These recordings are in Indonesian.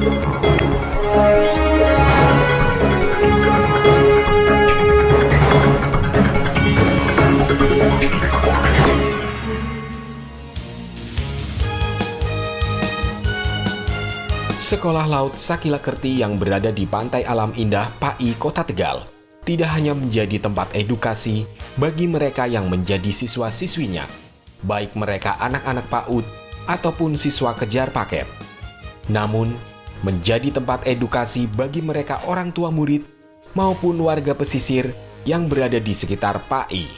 Sekolah Laut Sakilakerti yang berada di Pantai Alam Indah, PAI, Kota Tegal, tidak hanya menjadi tempat edukasi bagi mereka yang menjadi siswa-siswinya, baik mereka anak-anak PAUD ataupun siswa kejar paket. Namun, menjadi tempat edukasi bagi mereka orang tua murid maupun warga pesisir yang berada di sekitar PAI.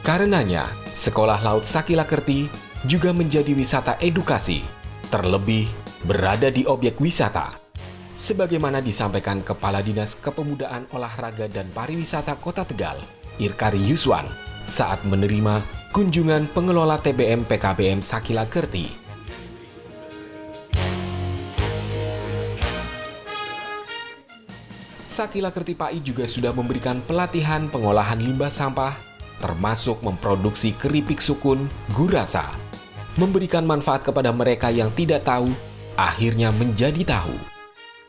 Karenanya, Sekolah Laut Sakilakerti juga menjadi wisata edukasi, terlebih berada di objek wisata. Sebagaimana disampaikan Kepala Dinas Kepemudaan Olahraga dan Pariwisata Kota Tegal, Irkari Yuswan, saat menerima kunjungan pengelola TBM PKBM Sakilakerti. Sakilakerti PAI juga sudah memberikan pelatihan pengolahan limbah sampah, termasuk memproduksi keripik sukun gurasa, memberikan manfaat kepada mereka yang tidak tahu, akhirnya menjadi tahu.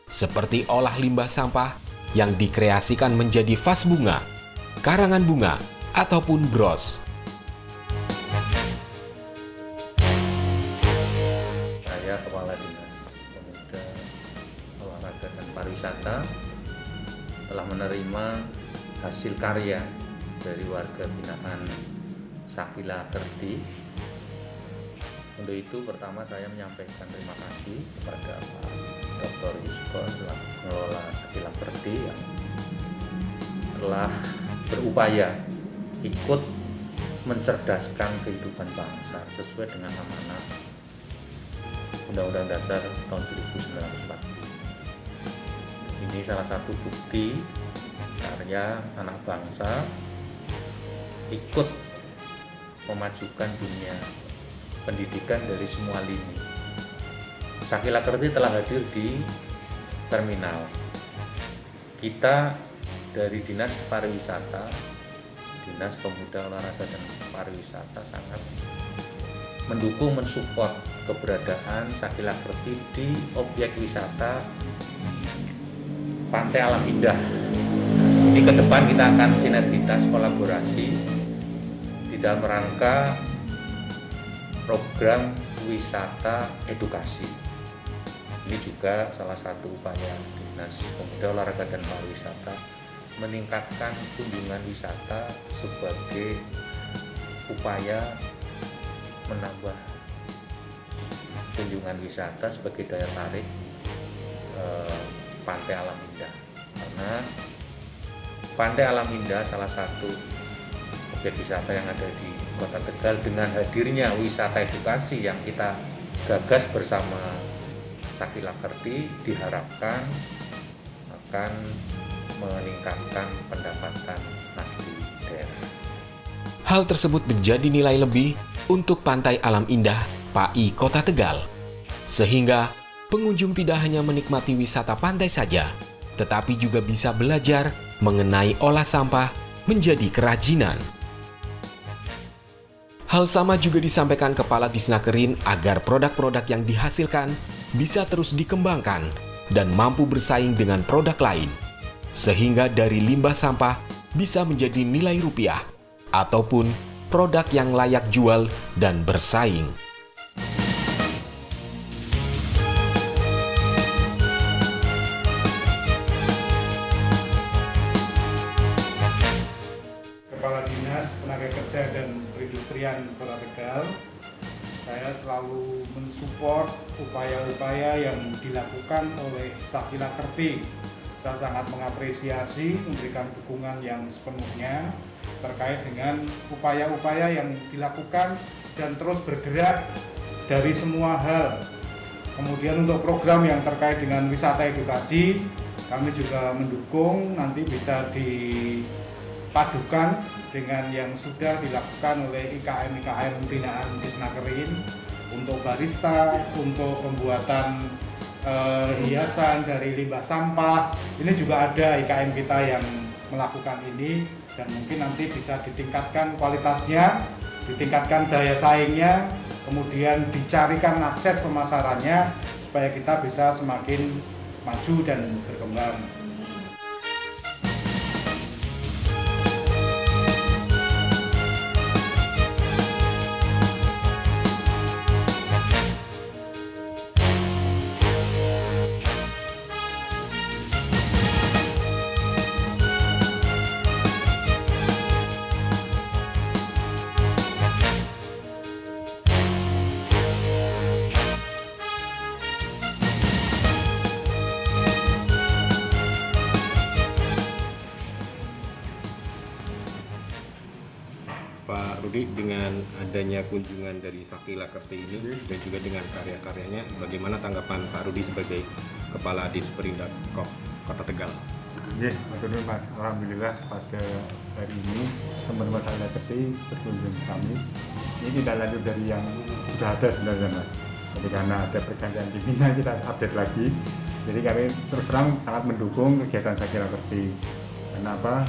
Seperti olah limbah sampah yang dikreasikan menjadi vas bunga, karangan bunga, ataupun bros. Saya Kepala Dinas Pemuda, Olahraga dan Pariwisata telah menerima hasil karya dari warga binaan Sakilakerti. Untuk itu pertama saya menyampaikan terima kasih kepada Pak Dr. Yusko telah mengelola Sakilakerti yang telah berupaya ikut mencerdaskan kehidupan bangsa sesuai dengan amanat Undang-Undang Dasar tahun 1945. Ini salah satu bukti karya anak bangsa ikut memajukan dunia pendidikan dari semua lini. Sakilakerti telah hadir di terminal. Kita dari Dinas Pariwisata, Dinas Pemuda Olahraga dan Pariwisata sangat mendukung, mensupport keberadaan Sakilakerti di objek wisata Pantai Alam Indah. Ini ke depan kita akan sinergitas kolaborasi di dalam rangka program wisata edukasi. Ini juga salah satu upaya Dinas Pemuda Olahraga dan Pariwisata meningkatkan kunjungan wisata sebagai upaya menambah kunjungan wisata sebagai daya tarik Pantai Alam Indah. Karena Pantai Alam Indah salah satu objek wisata yang ada di Kota Tegal, dengan hadirnya wisata edukasi yang kita gagas bersama Sakilakerti diharapkan akan meningkatkan pendapatan asli daerah. Hal tersebut menjadi nilai lebih untuk Pantai Alam Indah PAI Kota Tegal, sehingga pengunjung tidak hanya menikmati wisata pantai saja, tetapi juga bisa belajar mengenai olah sampah menjadi kerajinan. Hal sama juga disampaikan Kepala Disnakerin agar produk-produk yang dihasilkan bisa terus dikembangkan dan mampu bersaing dengan produk lain, sehingga dari limbah sampah bisa menjadi nilai rupiah ataupun produk yang layak jual dan bersaing. Kepala Dinas Tenaga Kerja dan Perindustrian Kota Tegal, saya selalu mensupport upaya-upaya yang dilakukan oleh Sakilakerti. Saya sangat mengapresiasi, memberikan dukungan yang sepenuhnya terkait dengan upaya-upaya yang dilakukan dan terus bergerak dari semua hal. Kemudian untuk program yang terkait dengan wisata edukasi, kami juga mendukung, nanti bisa dipadukan dengan yang sudah dilakukan oleh IKM-IKM binaan Disnakerin untuk barista, untuk pembuatan hiasan dari limbah sampah. Ini juga ada IKM kita yang melakukan ini, dan mungkin nanti bisa ditingkatkan kualitasnya, ditingkatkan daya saingnya, kemudian dicarikan akses pemasarannya supaya kita bisa semakin maju dan berkembang. Pak Rudi, dengan adanya kunjungan dari Sakila Kerti ini dan juga dengan karya-karyanya, bagaimana tanggapan Pak Rudi sebagai Kepala Disperindak Kota Tegal? Ya, Mas. Alhamdulillah pada hari ini teman-teman Sakila Kerti berkunjung ke kami. Ini tidak lanjut dari yang sudah ada sebenarnya, Mas. Jadi karena ada pergantian pimpinan, kita update lagi. Jadi kami terus terang sangat mendukung kegiatan Sakila Kerti. Kenapa?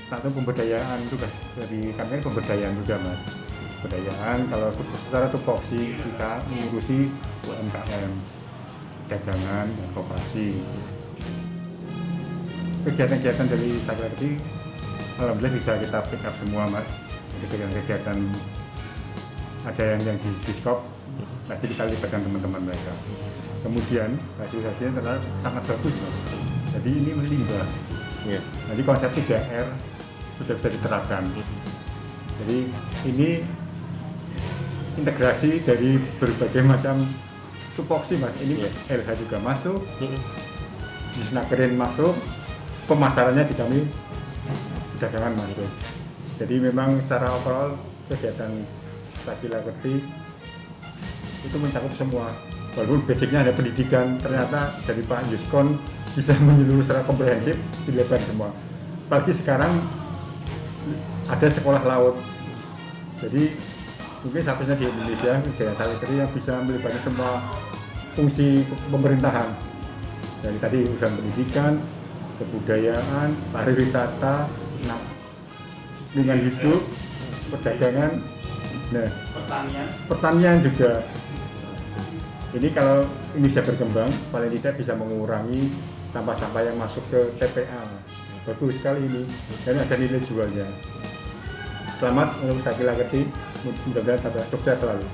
Satu pemberdayaan tugas dari kami kan pemberdayaan juga, Mas. Pemberdayaan kalau secara tupoksi kita mengurusi UMKM, dagangan dan koperasi. Kegiatan-kegiatan dari Sakila Kerti alhamdulillah bisa kita pick up semua, Mas. Jadi kegiatan ada yang di Diskop, nanti kita libatkan teman-teman mereka. Kemudian hasil-hasilnya ternyata sangat bagus, Mas. Jadi ini limbah. Ya. Jadi konsep 3R sudah bisa diterapkan. Jadi ini integrasi dari berbagai macam tupoksi, Mas. Ini LH juga masuk, Disnakerin masuk, pemasarannya di kami perdagangan masuk. Jadi memang secara overall kegiatan Sakila Kerti itu mencakup semua. Walaupun basicnya ada pendidikan, ternyata dari Pak Yuskon bisa menyeluruh secara komprehensif, dilakukan semua. Apalagi sekarang ada sekolah laut. Jadi mungkin satunya di Indonesia kegiatan Sakila Kerti yang bisa melibatkan semua fungsi pemerintahan. Dari tadi urusan pendidikan, kebudayaan, pariwisata, lingkungan hidup, perdagangan, nah pertanian juga. Ini kalau ini bisa berkembang, paling tidak bisa mengurangi sampah-sampah yang masuk ke TPA. Bagus sekali ini, dan ada nilai jualnya. Selamat untuk Sakila Kerti, mudah-mudahan sukses selalu.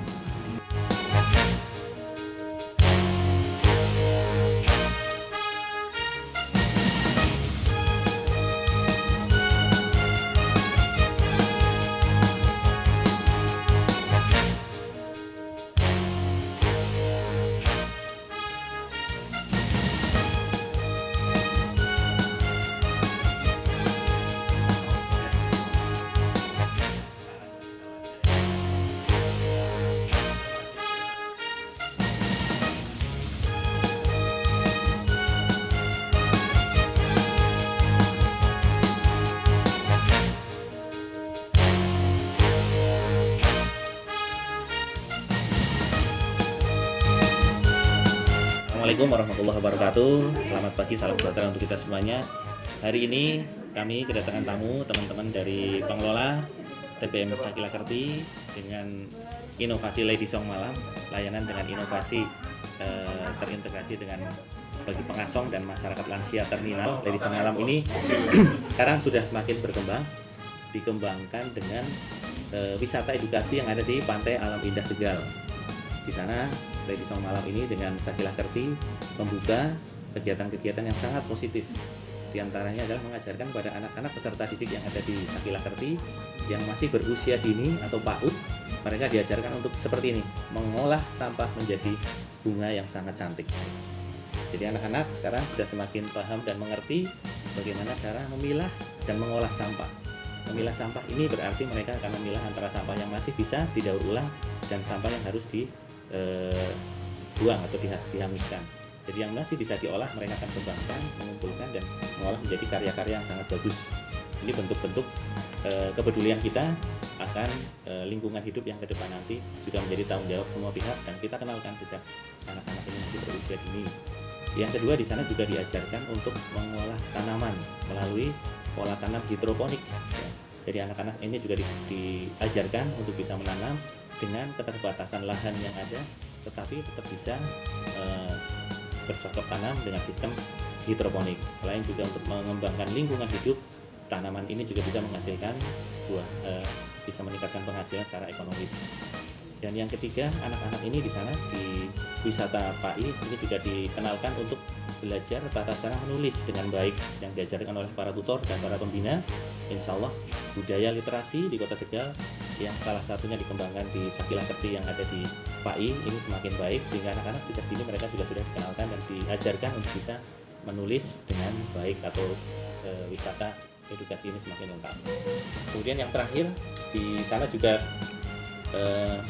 Assalamualaikum warahmatullahi wabarakatuh. Selamat pagi, salam sejahtera untuk kita semuanya. Hari ini kami kedatangan tamu teman-teman dari pengelola TPM Sakila Kerti dengan inovasi Lady Song Malam, layanan dengan inovasi terintegrasi dengan bagi pengasong dan masyarakat lansia terminal. Lady Song Malam ini sekarang sudah semakin berkembang, dikembangkan dengan wisata edukasi yang ada di Pantai Alam Indah Tegal. Di sana Lady Song Malam ini dengan Sakila Kerti membuka kegiatan-kegiatan yang sangat positif. Di antaranya adalah mengajarkan kepada anak-anak peserta didik yang ada di Sakila Kerti yang masih berusia dini atau PAUD, mereka diajarkan untuk seperti ini, mengolah sampah menjadi bunga yang sangat cantik. Jadi anak-anak sekarang sudah semakin paham dan mengerti bagaimana cara memilah dan mengolah sampah. Memilah sampah ini berarti mereka akan memilah antara sampah yang masih bisa didaur ulang dan sampah yang harus dibuang atau dihanguskan. Jadi yang masih bisa diolah mereka akan kembangkan, mengumpulkan dan mengolah menjadi karya-karya yang sangat bagus. Ini bentuk-bentuk kepedulian kita akan lingkungan hidup yang ke depan nanti juga menjadi tanggung jawab semua pihak, dan kita kenalkan sejak anak-anak ini masih berusia dini. Yang kedua, di sana juga diajarkan untuk mengolah tanaman melalui pola tanam hidroponik. Ya. Jadi anak-anak ini juga diajarkan untuk bisa menanam dengan keterbatasan lahan yang ada, tetapi tetap bisa bercocok tanam dengan sistem hidroponik. Selain juga untuk mengembangkan lingkungan hidup, tanaman ini juga bisa menghasilkan bisa meningkatkan penghasilan secara ekonomis. Dan yang ketiga, anak-anak ini di sana di wisata PAI ini juga dikenalkan untuk belajar tata cara menulis dengan baik yang diajarkan oleh para tutor dan para pembina. Insya Allah budaya literasi di Kota Tegal yang salah satunya dikembangkan di Sakila Kerti yang ada di PAI ini semakin baik, sehingga anak-anak sejak dini mereka juga sudah dikenalkan dan diajarkan untuk bisa menulis dengan baik atau wisata edukasi ini semakin lengkap. Kemudian yang terakhir, di sana juga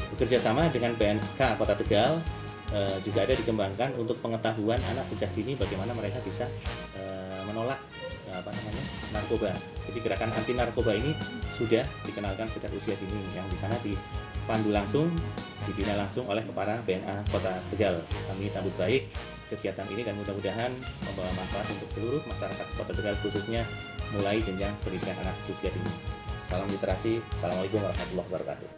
bekerja sama dengan BNK Kota Tegal juga ada dikembangkan untuk pengetahuan anak sejak dini bagaimana mereka bisa menolak narkoba. Jadi gerakan anti narkoba ini sudah dikenalkan sejak usia dini, yang di sana dipandu langsung, dibina langsung oleh kepala BNA Kota Tegal. Kami sambut baik kegiatan ini dan mudah-mudahan membawa manfaat untuk seluruh masyarakat Kota Tegal, khususnya mulai jenjang pendidikan anak usia dini. Salam literasi. Assalamualaikum warahmatullahi wabarakatuh.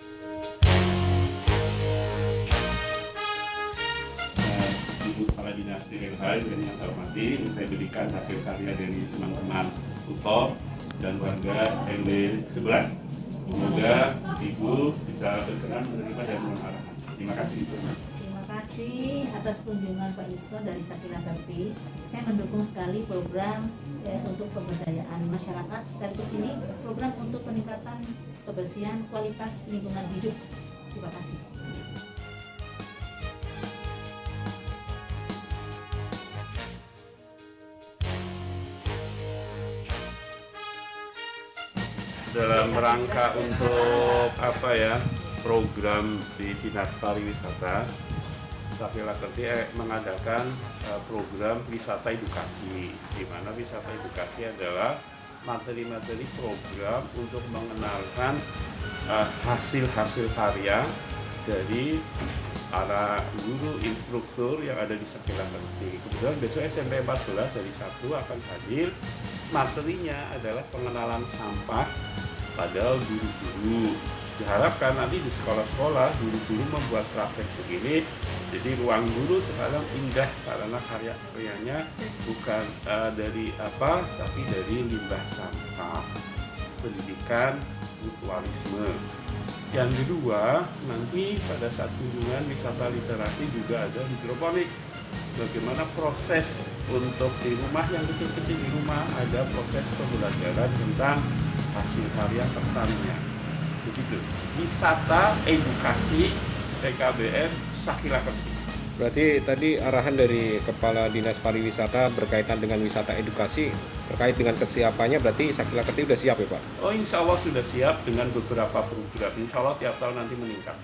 Ibu Kepala Dinas DLH yang saya hormati, saya berikan hasil karya dari teman-teman tutor dan warga LD 11. Semoga Ibu bisa berkenan menerima dan arahan. Terima kasih. Terima kasih atas kunjungan Pak Yusuf dari Sakila Kerti. Saya mendukung sekali program untuk pemberdayaan masyarakat, sekaligus ini program untuk peningkatan kebersihan kualitas lingkungan hidup. Terima kasih. Dalam rangka untuk program di Dinas Pariwisata, Sakila Kerti mengadakan program wisata edukasi, di mana wisata edukasi adalah materi-materi program untuk mengenalkan hasil-hasil karya dari para guru instruktur yang ada di Sakila Kerti. Kemudian besok SMP 14 dari Sabtu akan hadir. Materinya adalah pengenalan sampah pada guru-guru. Diharapkan nanti di sekolah-sekolah guru-guru membuat praktek begini. Jadi ruang guru sekarang indah karena karya-karyanya bukan dari tapi dari limbah sampah. Pendidikan mutualisme. Yang kedua, nanti pada saat kunjungan wisata literasi juga ada hidroponik. Bagaimana proses untuk di rumah yang kecil-kecil di rumah, ada proses pembelajaran tentang hasil karya pertanian. Begitu. Wisata edukasi PKBM Sakila Kerti. Berarti tadi arahan dari Kepala Dinas Pariwisata berkaitan dengan wisata edukasi, terkait dengan kesiapannya, berarti Sakila Kerti sudah siap ya Pak? Oh, insya Allah sudah siap dengan beberapa program. Insya Allah tiap tahun nanti meningkat.